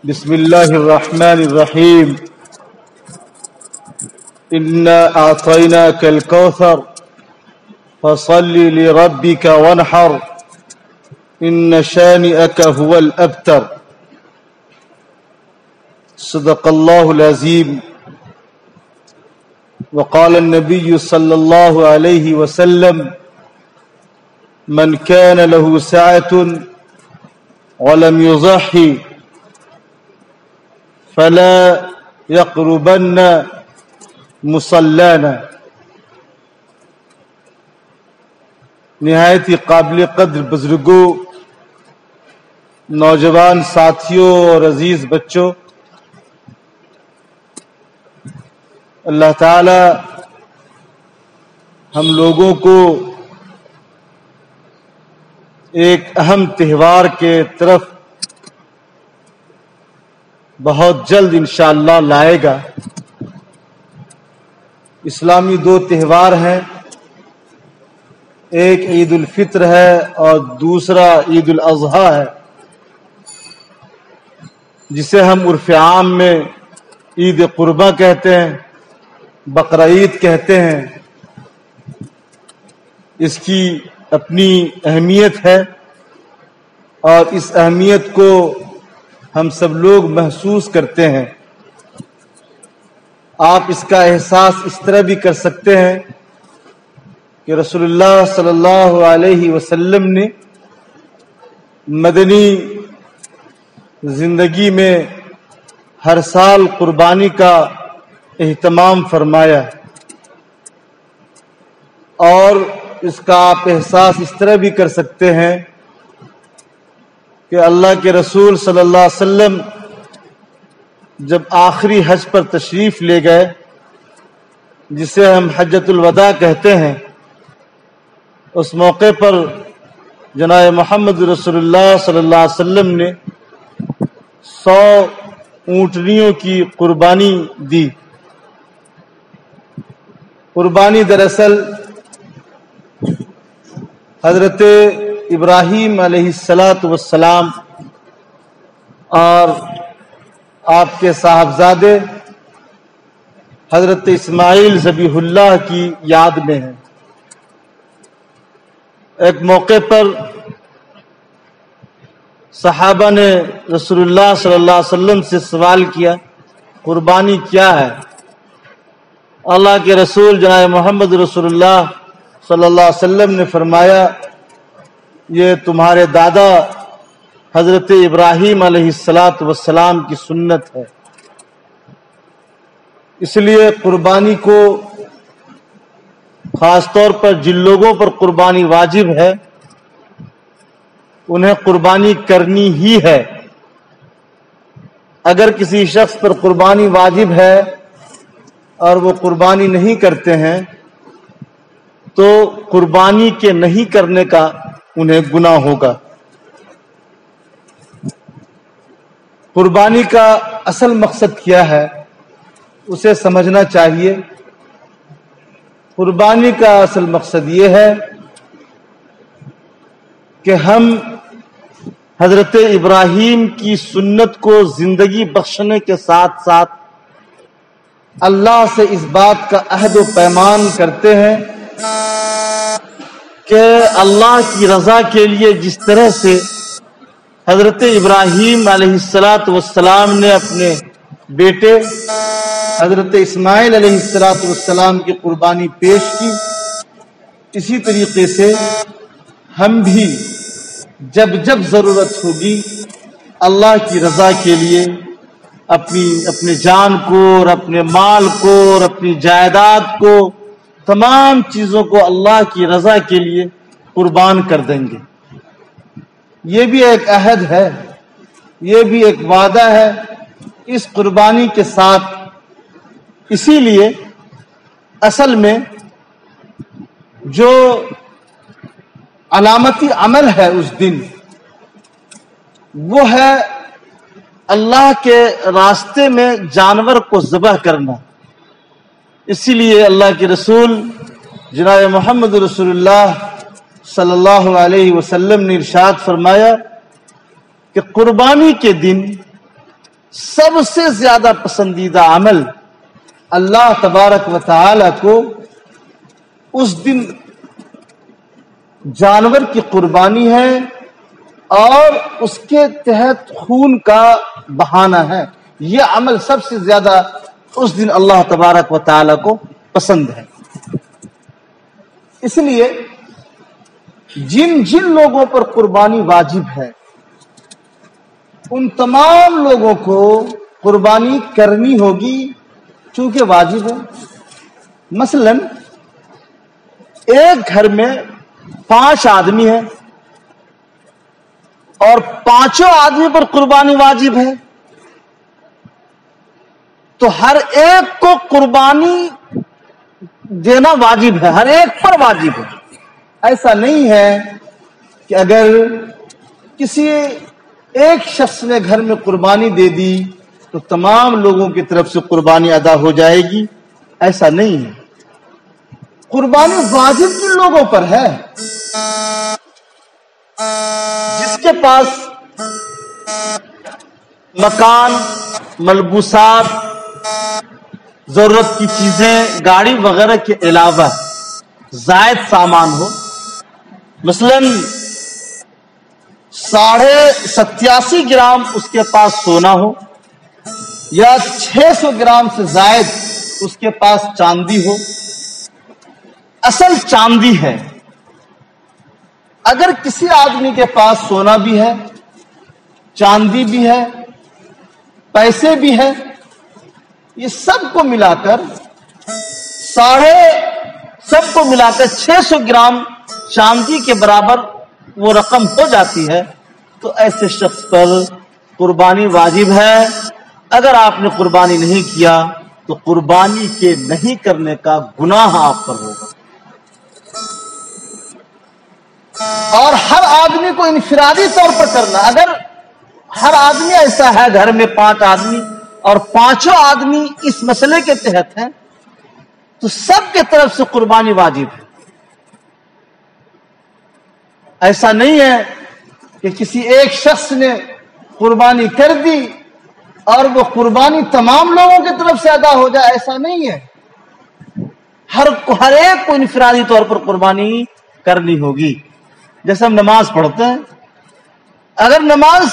بسم اللہ الرحمن الرحیم انا اعطیناک الکوثر فصل لربک وانحر ان شانئک هو الابتر صدق اللہ العظیم وقال النبی صلی اللہ علیہ وسلم من كان له سعة ولم يضحي فلا يقربن مصلانا۔ نہایت ہی قابل قدر بزرگوں، نوجوان ساتھیوں اور عزیز بچوں، اللہ تعالی ہم لوگوں کو ایک اہم تہوار کے طرف بہت جلد انشاءاللہ لائے گا۔ اسلامی دو تہوار ہیں، ایک عید الفطر ہے اور دوسرا عید الاضحیٰ ہے، جسے ہم عرف عام میں عید قربہ کہتے ہیں، بقرہ عید کہتے ہیں۔ اس کی اپنی اہمیت ہے اور اس اہمیت کو ہم سب لوگ محسوس کرتے ہیں۔ آپ اس کا احساس اس طرح بھی کر سکتے ہیں کہ رسول اللہ صلی اللہ علیہ وسلم نے مدنی زندگی میں ہر سال قربانی کا اہتمام فرمایا، اور اس کا آپ احساس اس طرح بھی کر سکتے ہیں کہ اللہ کے رسول صلی اللہ علیہ وسلم جب آخری حج پر تشریف لے گئے، جسے ہم حجۃ الوداع کہتے ہیں، اس موقع پر جناب محمد رسول اللہ صلی اللہ علیہ وسلم نے 100 اونٹنیوں کی قربانی دی۔ قربانی دراصل حضرت ابراہیم علیہ السلام اور آپ کے صاحبزادے حضرت اسماعیل ذبیح اللہ کی یاد میں ہے۔ ایک موقع پر صحابہ نے رسول اللہ صلی اللہ علیہ وسلم سے سوال کیا، قربانی کیا ہے؟ اللہ کے رسول جناب محمد رسول اللہ صلی اللہ علیہ وسلم نے فرمایا، یہ تمہارے دادا حضرت ابراہیم علیہ السلام کی سنت ہے۔ اس لیے قربانی کو خاص طور پر جن لوگوں پر قربانی واجب ہے انہیں قربانی کرنی ہی ہے۔ اگر کسی شخص پر قربانی واجب ہے اور وہ قربانی نہیں کرتے ہیں تو قربانی کے نہیں کرنے کا انہیں گناہ ہوگا۔ قربانی کا اصل مقصد کیا ہے اسے سمجھنا چاہیے۔ قربانی کا اصل مقصد یہ ہے کہ ہم حضرت ابراہیم کی سنت کو زندگی بخشنے کے ساتھ ساتھ اللہ سے اس بات کا عہد و پیمان کرتے ہیں کہ اللہ کی رضا کے لیے جس طرح سے حضرت ابراہیم علیہ السلام نے اپنے بیٹے حضرت اسماعیل علیہ السلام کی قربانی پیش کی، اسی طریقے سے ہم بھی جب جب ضرورت ہوگی اللہ کی رضا کے لیے اپنے جان کو اور اپنے مال کو اور اپنی جائیداد کو، تمام چیزوں کو اللہ کی رضا کے لیے قربان کر دیں گے۔ یہ بھی ایک عہد ہے، یہ بھی ایک وعدہ ہے اس قربانی کے ساتھ۔ اسی لیے اصل میں جو علامتی عمل ہے اس دن وہ ہے اللہ کے راستے میں جانور کو ذبح کرنا۔ اسی لیے اللہ کے رسول جناب محمد رسول اللہ صلی اللہ علیہ وسلم نے ارشاد فرمایا کہ قربانی کے دن سب سے زیادہ پسندیدہ عمل اللہ تبارک و تعالی کو اس دن جانور کی قربانی ہے اور اس کے تحت خون کا بہانا ہے. یہ عمل سب سے زیادہ اس دن اللہ تبارک و تعالی کو پسند ہے. اس لیے جن جن لوگوں پر قربانی واجب ہے ان تمام لوگوں کو قربانی کرنی ہوگی چونکہ واجب ہے. مثلا ایک گھر میں 5 آدمی ہیں اور 5 آدمی پر قربانی واجب ہے تو ہر ایک کو قربانی دینا واجب ہے، ہر ایک پر واجب ہے. ایسا نہیں ہے کہ اگر کسی ایک شخص نے گھر میں قربانی دے دی تو تمام لوگوں کی طرف سے قربانی ادا ہو جائے گی. ایسا نہیں ہے. قربانی واجب کن لوگوں پر ہے؟ جس کے پاس مکان، ملبوسات، ضرورت کی چیزیں، گاڑی وغیرہ کے علاوہ زائد سامان ہو، مثلا 87.5 گرام اس کے پاس سونا ہو یا 600 گرام سے زائد اس کے پاس چاندی ہو. اصل چاندی ہے. اگر کسی آدمی کے پاس سونا بھی ہے، چاندی بھی ہے، پیسے بھی ہے، یہ سب کو ملا کر 600 گرام چاندی کے برابر وہ رقم ہو جاتی ہے تو ایسے شخص پر قربانی واجب ہے. اگر آپ نے قربانی نہیں کیا تو قربانی کے نہیں کرنے کا گناہ آپ پر ہوگا. اور ہر آدمی کو انفرادی طور پر کرنا. اگر ہر آدمی ایسا ہے، گھر میں 5 آدمی اور 5 آدمی اس مسئلے کے تحت ہیں تو سب کے طرف سے قربانی واجب ہے. ایسا نہیں ہے کہ کسی ایک شخص نے قربانی کر دی اور وہ قربانی تمام لوگوں کی طرف سے ادا ہو جائے. ایسا نہیں ہے. ہر ایک کو انفرادی طور پر قربانی کرنی ہوگی. جیسے ہم نماز پڑھتے ہیں، اگر نماز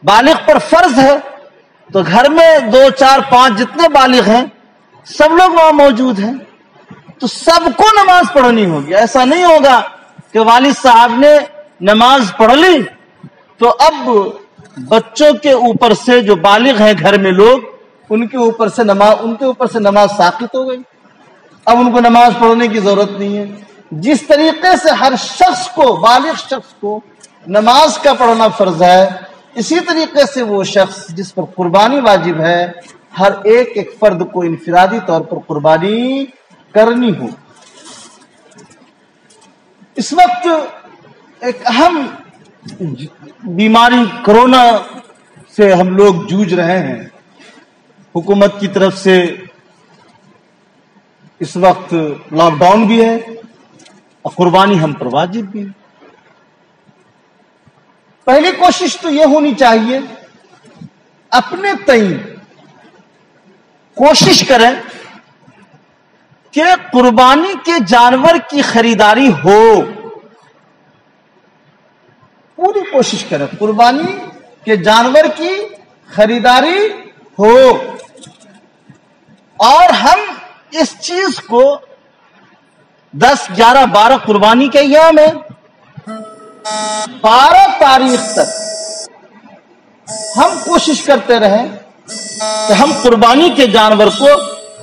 بالغ پر فرض ہے تو گھر میں 2 4 5 جتنے بالغ ہیں سب لوگ وہاں موجود ہیں تو سب کو نماز پڑھنی ہوگی. ایسا نہیں ہوگا کہ والد صاحب نے نماز پڑھ لی تو اب بچوں کے اوپر سے جو بالغ ہیں گھر میں لوگ ان کے اوپر سے نماز ساقط ہو گئی، اب ان کو نماز پڑھنے کی ضرورت نہیں ہے. جس طریقے سے ہر شخص کو، بالغ شخص کو نماز کا پڑھنا فرض ہے، اسی طریقے سے وہ شخص جس پر قربانی واجب ہے ہر ایک فرد کو انفرادی طور پر قربانی کرنی ہو. اس وقت ایک اہم بیماری کرونا سے ہم لوگ جوجھ رہے ہیں. حکومت کی طرف سے اس وقت لاک ڈاؤن بھی ہے اور قربانی ہم پر واجب بھی ہے. پہلی کوشش تو یہ ہونی چاہیے اپنے تئیں کوشش کریں کہ قربانی کے جانور کی خریداری ہو. پوری کوشش کریں قربانی کے جانور کی خریداری ہو اور ہم اس چیز کو 10 11 12 قربانی کے ایام ہے 12 تاریخ تک ہم کوشش کرتے رہیں کہ ہم قربانی کے جانور کو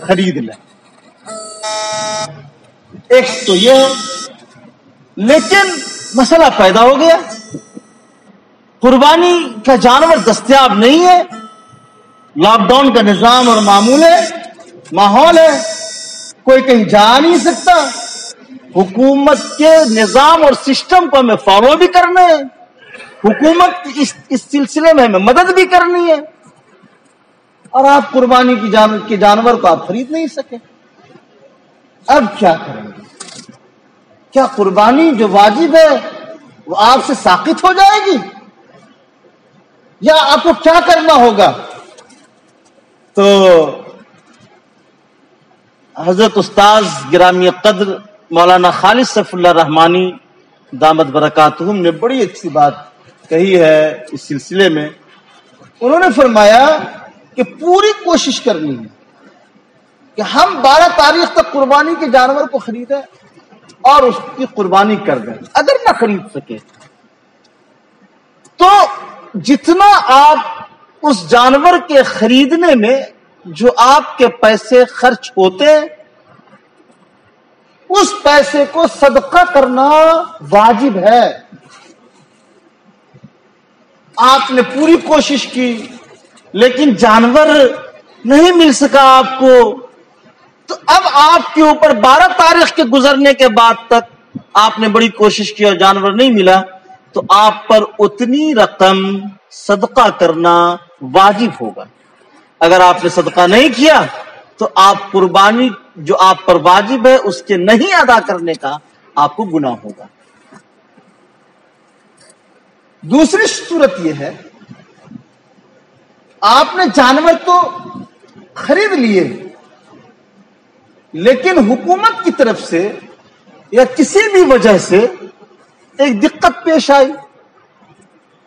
خرید لیں. ایک تو یہ ہے، لیکن مسئلہ پیدا ہو گیا، قربانی کا جانور دستیاب نہیں ہے، لاک ڈاؤن کا نظام اور ماحول ہے، کوئی کہیں جا نہیں سکتا، حکومت کے نظام اور سسٹم کو ہمیں فالو بھی کرنا ہے، حکومت اس سلسلے میں ہمیں مدد بھی کرنی ہے، اور آپ قربانی کے جانور کو آپ خرید نہیں سکے. اب کیا کریں گے؟ کیا قربانی جو واجب ہے وہ آپ سے ساقط ہو جائے گی؟ یا آپ کو کیا کرنا ہوگا؟ تو حضرت استاذ گرامی قدر مولانا خالد سیف اللہ رحمانی دامت برکاتہم نے بڑی اچھی بات کہی ہے اس سلسلے میں. انہوں نے فرمایا کہ پوری کوشش کرنی ہے کہ ہم 12 تاریخ تک قربانی کے جانور کو خریدیں اور اس کی قربانی کر دیں. اگر نہ خرید سکے تو جتنا آپ اس جانور کے خریدنے میں جو آپ کے پیسے خرچ ہوتے ہیں اس پیسے کو صدقہ کرنا واجب ہے. آپ نے پوری کوشش کی لیکن جانور نہیں مل سکا آپ کو، تو اب آپ کے اوپر 12 تاریخ کے گزرنے کے بعد تک آپ نے بڑی کوشش کی اور جانور نہیں ملا، تو آپ پر اتنی رقم صدقہ کرنا واجب ہوگا. اگر آپ نے صدقہ نہیں کیا تو آپ قربانی جو آپ پر واجب ہے اس کے نہیں ادا کرنے کا آپ کو گناہ ہوگا. دوسری صورت یہ ہے، آپ نے جانور تو خرید لیے لیکن حکومت کی طرف سے یا کسی بھی وجہ سے ایک دقت پیش آئی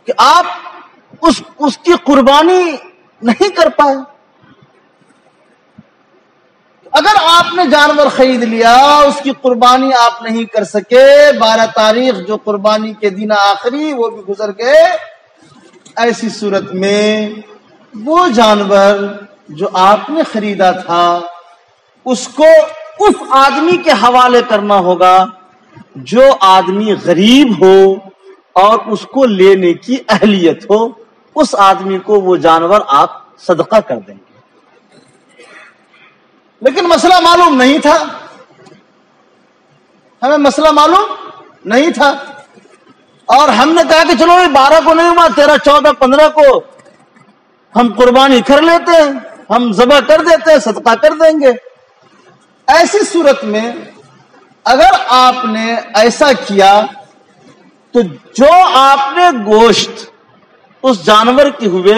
کہ آپ اس کی قربانی نہیں کر پائے. اگر آپ نے جانور خرید لیا اس کی قربانی آپ نہیں کر سکے، 12 تاریخ جو قربانی کے دن آخری وہ بھی گزر گئے، ایسی صورت میں وہ جانور جو آپ نے خریدا تھا اس کو اس آدمی کے حوالے کرنا ہوگا جو آدمی غریب ہو اور اس کو لینے کی اہلیت ہو. اس آدمی کو وہ جانور آپ صدقہ کر دیں گے. لیکن مسئلہ معلوم نہیں تھا، ہمیں مسئلہ معلوم نہیں تھا اور ہم نے کہا کہ چلو 12 کو نہیں ہوا، 13، 14، 15 کو ہم قربانی کر لیتے ہیں، ہم ذبح کر دیتے ہیں، صدقہ کر دیں گے. ایسی صورت میں اگر آپ نے ایسا کیا تو جو آپ نے گوشت اس جانور کے ہوئے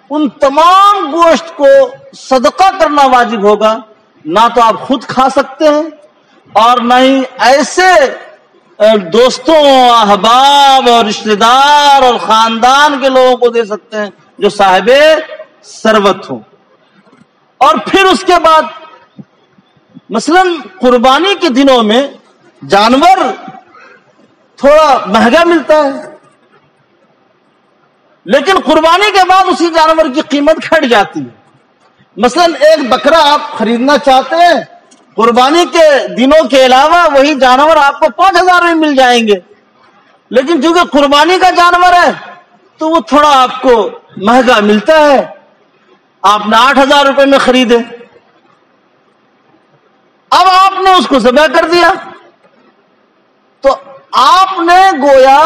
ان تمام گوشت کو صدقہ کرنا واجب ہوگا. نہ تو آپ خود کھا سکتے ہیں اور نہ ہی ایسے دوستوں، احباب اور رشتہ دار اور خاندان کے لوگوں کو دے سکتے ہیں جو صاحب ثروت ہوں. اور پھر اس کے بعد مثلا قربانی کے دنوں میں جانور تھوڑا مہنگا ملتا ہے لیکن قربانی کے بعد اسی جانور کی قیمت گھٹ جاتی ہے. مثلا ایک بکرا آپ خریدنا چاہتے ہیں، قربانی کے دنوں کے علاوہ وہی جانور آپ کو 5,000 میں مل جائیں گے، لیکن چونکہ قربانی کا جانور ہے تو وہ تھوڑا آپ کو مہنگا ملتا ہے. آپ نے 8,000 روپے میں خریدے، اب آپ نے اس کو ذبح کر دیا تو آپ نے گویا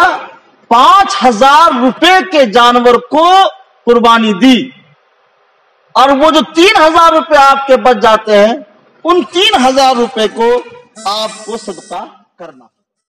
5,000 روپے کے جانور کو قربانی دی اور وہ جو 3,000 روپے آپ کے بچ جاتے ہیں ان 3,000 روپے کو آپ کو صدقہ کرنا.